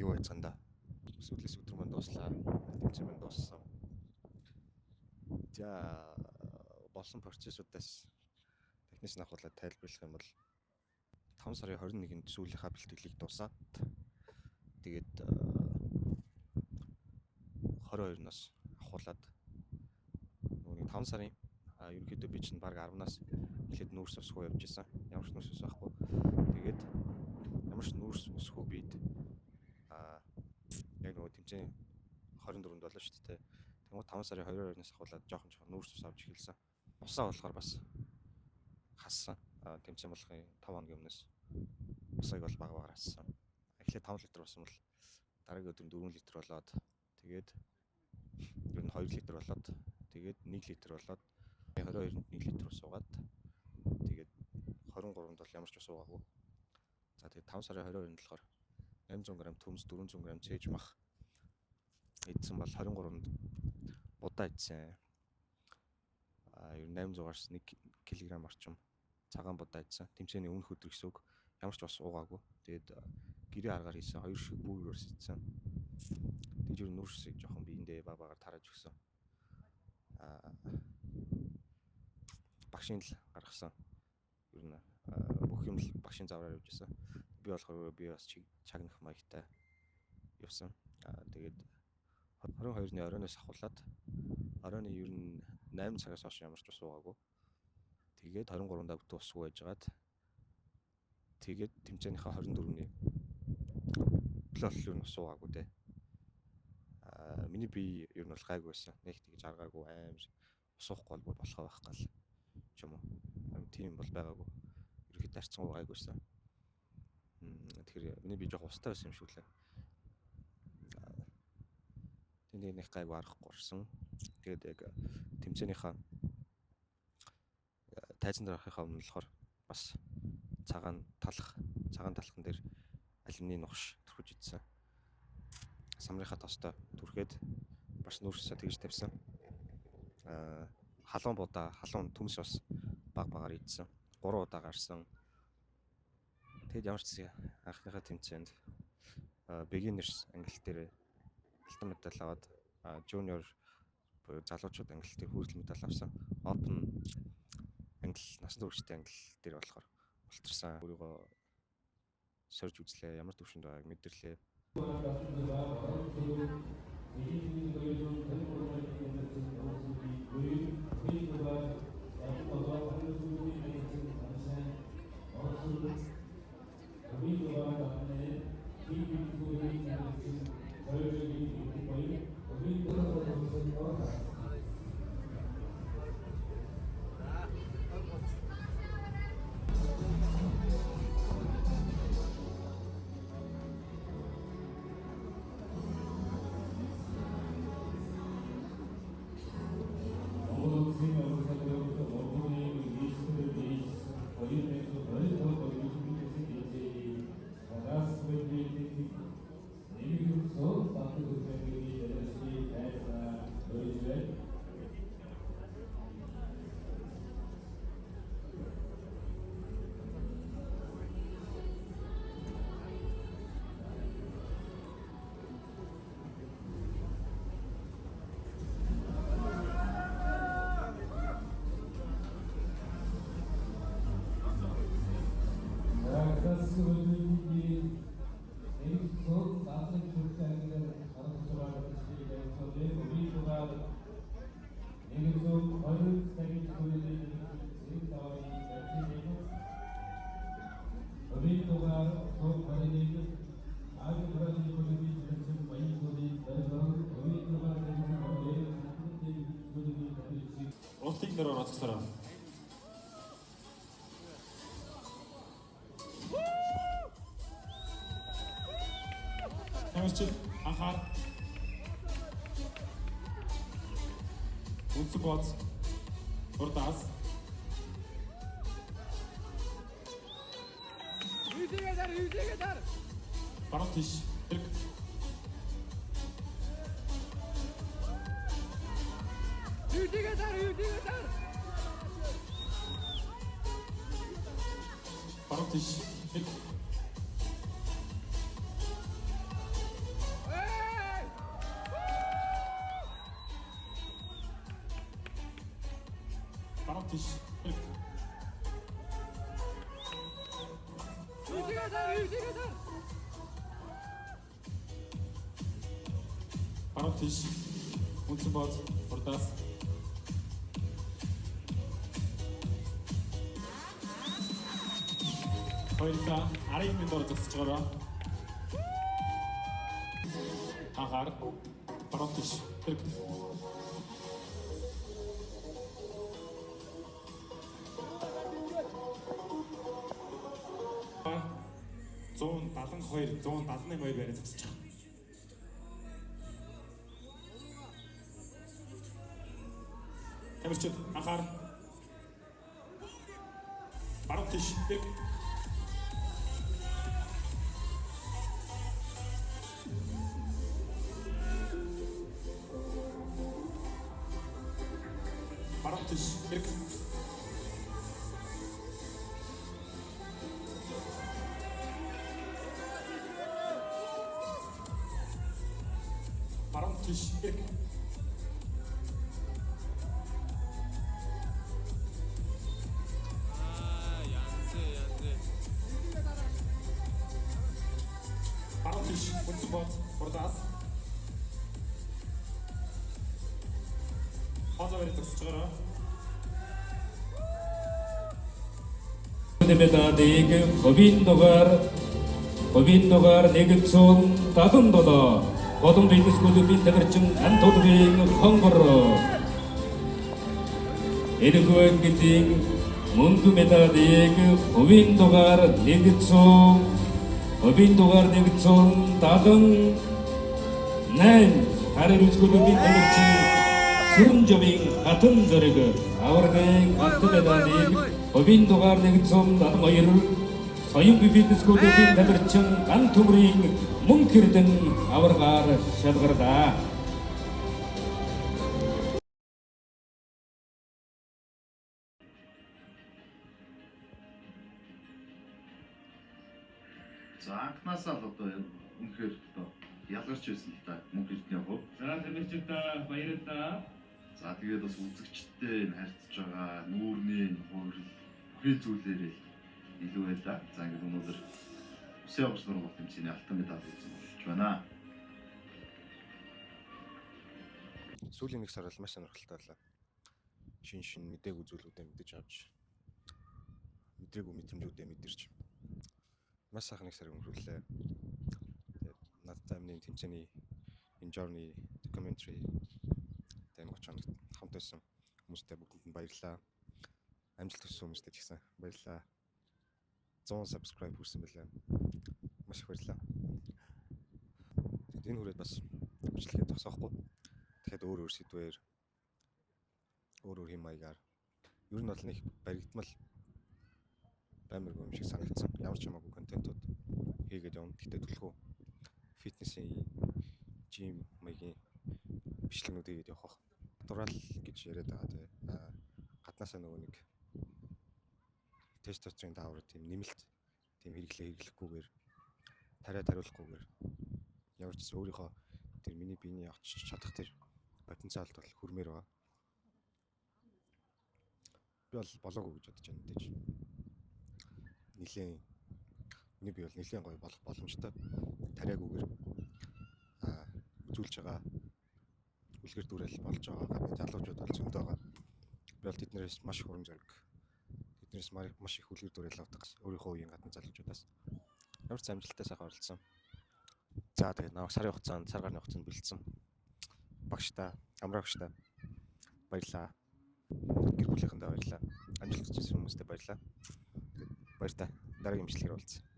юу яцгаанда сүүлээс өдөр манд дуслаа. Тэмцээн манд дууссан. За болсон процессуудаас технически ахуулаад тайлбарлах юм бол 5 сарын 21-нд сүүлийнхаа бэлтгэлийг дуусаад тэгээд 22-наас ахуулаад нөгөө 5 сарын ерөнхийдөө би чинь баг 10-наас эхлээд нүүрс усгүй явж исэн. Ямар ч нүүрс ус байхгүй. Тэгээд ямар ч нүүрс усгүй бид яг нөгөө тэмцээн 24-нд болоо шүү дээ. Тэгмээ 5 сарын 22-наас ахуулаад жоохон нүүрс ус авч эхэлсэн. Усаа болохоор бас хассан. Тэмцээн болохын 5 хоногийн өмнөөс усыг бол багаар хассан. Эхлээд 5 литр ус бол дараагийн өдөр 4 литр болоод тэгээд ер нь 2 литр болоод тэгээд 1 литр болоод 22-нд 1 литр ус уугаад тэгээд 23-нд бол ямар ч ус уугаагүй. За тэгээд 5 сарын 22-нд болохоор 800 г төмс 400 г цээж мах идсэн бол 23-нд будаа идсэн. Ер нь 800-аас 1 кг орчим цагаан будаа идсэн. Тэмцээний өмнөх өдөр гэсэн үг. Ямар ч ус уугаагүй. Тэгээд гэрээ аргаар хийсэн 2 шиг бүүргээрс идсэн. Тэгж ер нь нүүрсийг жоохон биендээ багаар тарааж өгсөн. Багшийн л гаргасан. Ер нь бүх юм л багшийн завраар явж исэн. Би болохоор би бас чагнах маягтай явсан. Тэгээд 22-ны оройноос ахуулаад оройны ер нь 8 цагаас хойш ямар ч ус уугаагүй. Тэгээд 23-нд бүтэн усгүй байжгаад тэгээд тэмцээнийхээ 24-ний төлөөлөл нь ус уугаагүй дээ. Миний бие ер нь бол гайгүй байсан. Нэг тэгж аргаагүй аим ус уухгүй бол болохоо байх гал ч юм уу. Тийм бол байгаагүй. Ерөөхдөө дарцсан гайгүй байсан. Тэгэхээр миний бие жоох устай байсан юм шиг лээ. Тэнийг нэг гайгүй аргахгүй орсон. Тэгээд яг тэмцээнийхээ тайзан дээр авахынхаа өмнө болохоор бас цагаан талхан дээр алюминий нугш түрхэж идсэн. Самрынхаа тостой түрхээд бас нүүрсээ тэгж тавьсан. Халуун төмс бас багаар идсэн. 3 удаа гарсан. Тэгэд ямар ч анхныхаа тэмцээнд beginners ангилал дээр алтан медаль аваад junior залуучууд ангилал дээр хүртэл медаль авсан. Open ангилал насны хүрээтэй ангилал дээр болохоор ултарсан. Өөрийгөө сорж үзлээ. Ямар төвшөнд байгааг мэдэрлээ. Уртлыг нэр орооцгосороо. Тамирчин анхаар. Үнцэг боц. Урдаас. Үйдээгээр. Баруун тийш. Хэрэг. Үйдээгээр. Баруун тийш. Хэрэг. Баруун тийш. Хэрэг. Үйдээ дар, үйдээ дар. Баруун тийш. Үндсэн бооз. Урдаас. Хоёулаа 10 минут ор зогсож байгаа. Анхаар. Баруун тийш. Хэрэг. Зуун 172 байраа зогсож байгаа. Тамирчид анхаар. Баруун тийш. Хэрэг. Баруун тийш. Хэрэг. Баруун тийш. Хэрэг. Баруун тийш. Үндсэн бооз. Урдаас. Хозоо барь зогсож байгаа. Медалийг хувийн дугаар 177 Голом бизнес клубын тамирчин Антодгийн хонгор Энэхүү ангидын мөнгө медалийг хувийн дугаар 178 Харин клубын тамирчин Сүрэмжовын хатан зэрэг аваргын ганц медалийг хувийн дугаар 172 Соён бизнес клубын тамирчин Ган төмрийн мөн хэрдэн аваргаар шалгарлаа. За анхнаасаа л одоо үнэхээр одоо ялгарч байсан л та мөнгө эрдний хувь. За тамирчид баярлалаа. За тэгээд бас үзэгчтэй харьцаж байгаа нүүрний хувирал бүхий зүйлээрээ илүү байлаа. За ингээд өнөөдөр Үсээ авч сургууль тэмцээний алтан медаль үзсэн болж байна. Сүүлийн нэг сар бол маш сонирхолтой байлаа. Шин мдээгүй зүйлүүдээ мэдэж авч мэдрээгүй мэдрэмжүүдээ мэдэрч маш сайхан нэг сар өнгөрүүллээ. Тэгээд надтай амны тэмцээний энэ journey documentary тань 30 хоног хамт байсан хүмүүстээ бүгдэнд нь баярлалаа. Амжилт хүссэн хүмүүстээ ч гэсэн баярлалаа. 100 subscribe хүрсэн байлаа. Маш их баярлалаа. Тэгээд энэ хүрээд бас бичлэгээ зогсоохгүй. Тэгэхэд өөр сэдвээр өөр хэм маягаар ер нь бол нэг баригдмал баймиргүй юм шиг санагдсан. Ямар ч хамаагүй контентууд хийгээд явна. Гэхдээ төлхөө фитнесийн жим маягийн бичлэгнүүд хийгээд явах. Натурал гэж яриад байгаа тий. Гаднаасаа нөгөө нэг тестостерон даавар тийм нэмэлт тийм хэрэглэхгүйгээр тариад хариулахгүйгээр ямар ч зүйл өөрийнхөө тэр миний биений очиж чадах тэр потенциалд бол хүрмээр байгаа. Би бол болоогүй гэж бодож байна дэж. Миний бие бол нэлээд гоё болох боломжтой. Тариагүйгээр үзүүлж байгаа үлгэр дүүрэл болж байгаа гадны залуучууд бол зөндөө байгаа. Би бол тэднээс маш их урам зориг. Тэднээс маш их үлгэр дүүрэл авдаг. Өөрийнхөө үеийн гадны залуучуудаас ямар ч амжилттай сайхан оролцсон. За тэгээд намайг сарын хугацаанд сар гарны хугацаанд бэлдсэн. Багштай, амраагчтай баярлаа. Гэр бүлийнхэндээ баярлаа. Амжилт хүссэн хүмүүстээ баярлаа. Баяр та. Дараагийн бичлэгээр уулзъя.